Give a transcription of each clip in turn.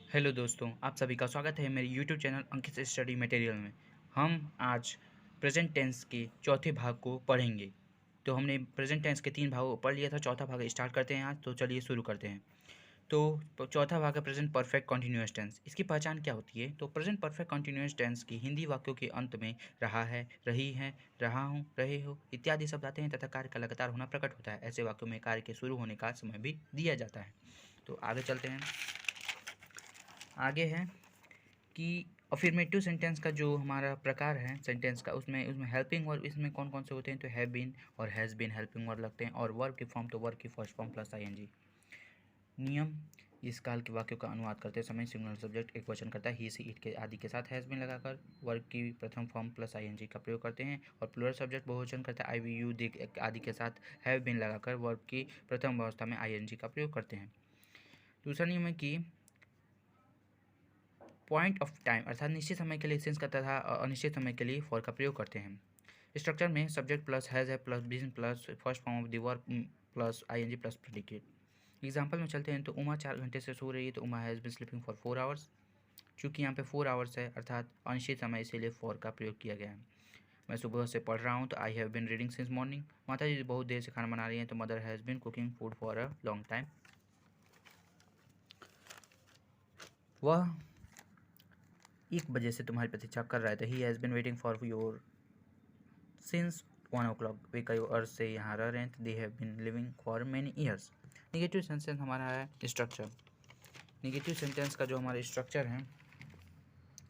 Hello दोस्तों, आप सभी का स्वागत है मेरे यूट्यूब चैनल अंकित स्टडी मटेरियल में। हम आज प्रेजेंट टेंस के चौथे भाग को पढ़ेंगे। तो हमने प्रेजेंट टेंस के 3 भागों को पढ़ लिया था, चौथा भाग स्टार्ट करते हैं आज। तो चलिए शुरू करते हैं। तो चौथा भाग है प्रेजेंट परफेक्ट कॉन्टिन्यूअस टेंस। इसकी पहचान क्या होती है? तो प्रेजेंट परफेक्ट कॉन्टिन्यूअस टेंस की हिंदी वाक्यों के अंत में रहा है, रही है, रहा हूँ, रहे हो इत्यादि शब्द आते हैं तथा कार्य का लगातार होना प्रकट होता है। ऐसे वाक्यों में कार्य के शुरू होने का समय भी दिया जाता है। तो आगे चलते हैं। आगे है कि अफर्मेटिव सेंटेंस का जो हमारा प्रकार है सेंटेंस का, उसमें उसमें हेल्पिंग वर्ब इसमें कौन कौन से होते हैं? तो हैव बीन और हैज़ बीन हेल्पिंग वर्ब लगते हैं। और वर्ब की फॉर्म तो वर्ब की फर्स्ट फॉर्म प्लस आईएनजी। नियम: इस काल के वाक्यों का अनुवाद करते समय सिंगुलर सब्जेक्ट एक वचन करता है ही सी इट के आदि के साथ हैज़ बीन लगाकर वर्ब की प्रथम फॉर्म प्लस आईएनजी का प्रयोग करते हैं। और प्लूरल सब्जेक्ट बहुवचन करता है आई वी यू दे आदि के साथ हैव बीन लगाकर वर्ब की प्रथम अवस्था में आईएनजी का प्रयोग करते हैं। दूसरा नियम है कि पॉइंट ऑफ टाइम अर्थात निश्चित समय के लिए सिंस का तथा अनिश्चित समय के लिए फॉर का प्रयोग करते हैं। स्ट्रक्चर में सब्जेक्ट प्लस हैज़ है plus been plus first form of the verb plus ING plus predicate. Example में चलते हैं। तो उमा 4 घंटे से सो रही है, तो Uma has been sleeping for 4 hours. चूँकि यहाँ पे 4 आवर्स है अर्थात अनिश्चित समय, इसीलिए फॉर का प्रयोग किया गया है। मैं सुबह से पढ़ रहा हूँ, तो I have been reading since morning. माता जी बहुत देर से खाना बना रही हैं, तो mother has been cooking food for a long time. वह 1 बजे से तुम्हारी प्रतीक्षा कर रहा है, तो he has been waiting for your sins 1 o'clock। वे कई वर्ष से यहाँ रह रहे हैं, they have been living for many years. Negative sentence हमारा है स्ट्रक्चर। निगेटिव सेंटेंस का जो हमारा स्ट्रक्चर है,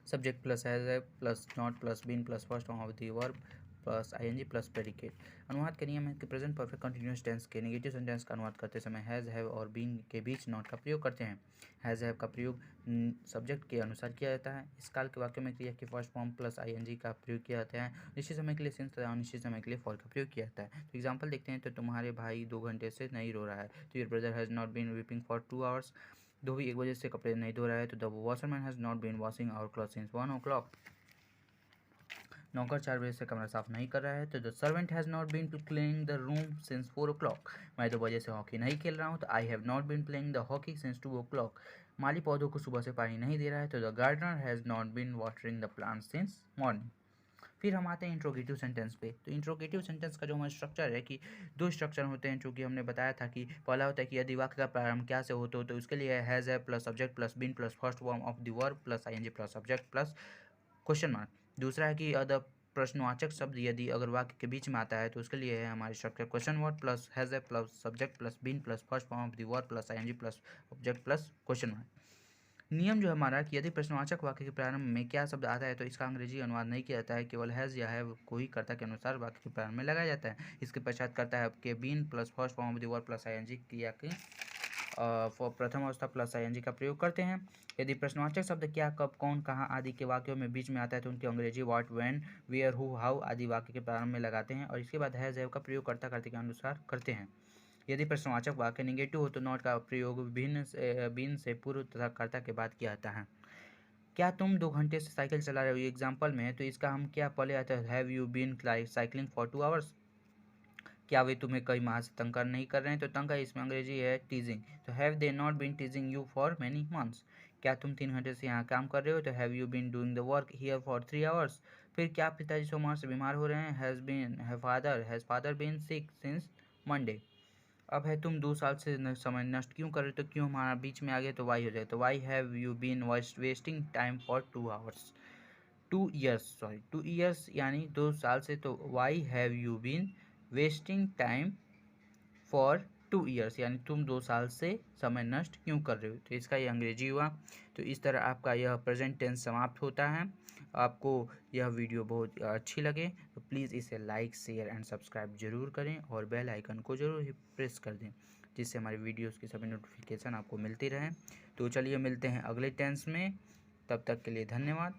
सब्जेक्ट प्लस हैज है plus not plus been plus first form of the verb plus ING plus predicate. अनुवाद का नियम है कि प्रेजेंट परफेक्ट कंटिन्यूअस टेंस के नेगेटिव सेंटेंस का अनुवाद करते समय हैज़ हैव और बीन के बीच नॉट का प्रयोग करते हैं। हैज़ हैव का प्रयोग सब्जेक्ट के अनुसार किया जाता है। इस काल के वाक्यों में क्रिया की फर्स्ट फॉर्म प्लस आईएनजी का प्रयोग किया जाता है। निश्चित समय के लिए सिंस तथा अनिश्चित समय के लिए फॉर का प्रयोग किया जाता है। तो एग्जाम्पल देखते हैं। तो तुम्हारे भाई 2 घंटे से नहीं रो रहा है, तो your brother has not been weeping for 2 hours. धोबी 1 बजे से कपड़े नहीं धो रहा है, तो the washerman has not been washing our cloth since 1 o'clock। नौकर 4 बजे से कमरा साफ नहीं कर रहा है, तो the servant has not been cleaning the room since 4 o'clock। मैं 2 बजे से हॉकी नहीं खेल रहा हूँ, तो I have not been playing the hockey since 2 o'clock। माली पौधों को सुबह से पानी नहीं दे रहा है, तो the gardener has not been watering the plant since morning. फिर हम आते हैं इंट्रोगेटिव सेंटेंस पे। तो इंट्रोगेटिव सेंटेंस का जो हमारा स्ट्रक्चर है कि 2 स्ट्रक्चर होते हैं, चूँकि हमने बताया था कि पहला होता है कि यदि वाक्य का प्रारंभ क्या से हो तो उसके लिए हैज़ है plus subject plus been plus first form of the verb plus ING plus subject plus question mark. दूसरा है कि अगर प्रश्नवाचक शब्द यदि अगर वाक्य के बीच में आता है, तो उसके लिए है हमारे structure question word plus has है plus subject plus been plus first form of the verb plus ING plus object plus question mark. नियम जो हमारा कि यदि प्रश्नवाचक वाक्य के प्रारंभ में क्या शब्द आता है, तो इसका अंग्रेजी अनुवाद नहीं किया जाता है, केवल हैज़ या हैव को ही कर्ता के अनुसार वाक्य के प्रारंभ में लगाया जाता है। इसके पश्चात करता है के been plus first form of the verb plus ING क्रिया की प्रथम अवस्था प्लस आईएनजी का प्रयोग करते हैं। यदि प्रश्नवाचक शब्द क्या, कब, कौन, कहाँ आदि के वाक्यों में बीच में आता है, तो उनकी अंग्रेजी what, when, where, who, how आदि वाक्य के प्रारंभ में लगाते हैं और इसके बाद हैज़ हैव का प्रयोग कर्ता कर्ता के अनुसार करते हैं। यदि प्रश्नवाचक वाक्य निगेटिव हो, तो नॉट का प्रयोग बीन से पूर्व तथा कर्ता के बाद किया जाता है। क्या तुम 2 घंटे से साइकिल चला रहे हो? ये एग्जाम्पल में है, तो इसका हम क्या पहले आता है have you been cycling for 2 hours. क्या वे तुम्हें कई माह से तंग कर नहीं कर रहे हैं? तो तंग का इसमें अंग्रेजी है टीजिंग। तो have they not been teasing you for many months. क्या तुम 3 घंटे से यहाँ काम कर रहे हो? तो have you been doing the work here for 3 hours. फिर क्या पिताजी सोमवार से बीमार हो रहे हैं? Has father been sick since Monday. अब है तुम 2 साल से समय नष्ट क्यों कर रहे हो? तो क्यों हमारा बीच में आ गया, तो वाई हो जाएगा। तो why have you been wasting time for 2 hours. 2 years यानी 2 साल से, तो why have you been wasting time for 2 years यानी तुम 2 साल से समय नष्ट क्यों कर रहे हो? तो इसका ये अंग्रेजी हुआ। तो इस तरह आपका यह प्रेजेंट टेंस समाप्त होता है। आपको यह वीडियो बहुत अच्छी लगे तो प्लीज़ इसे लाइक, शेयर एंड सब्सक्राइब जरूर करें और बेल आइकन को जरूर ही प्रेस कर दें, जिससे हमारी वीडियोज़ की सभी नोटिफिकेशन आपको मिलती रहें। तो चलिए मिलते हैं अगले टेंस में, तब तक के लिए धन्यवाद।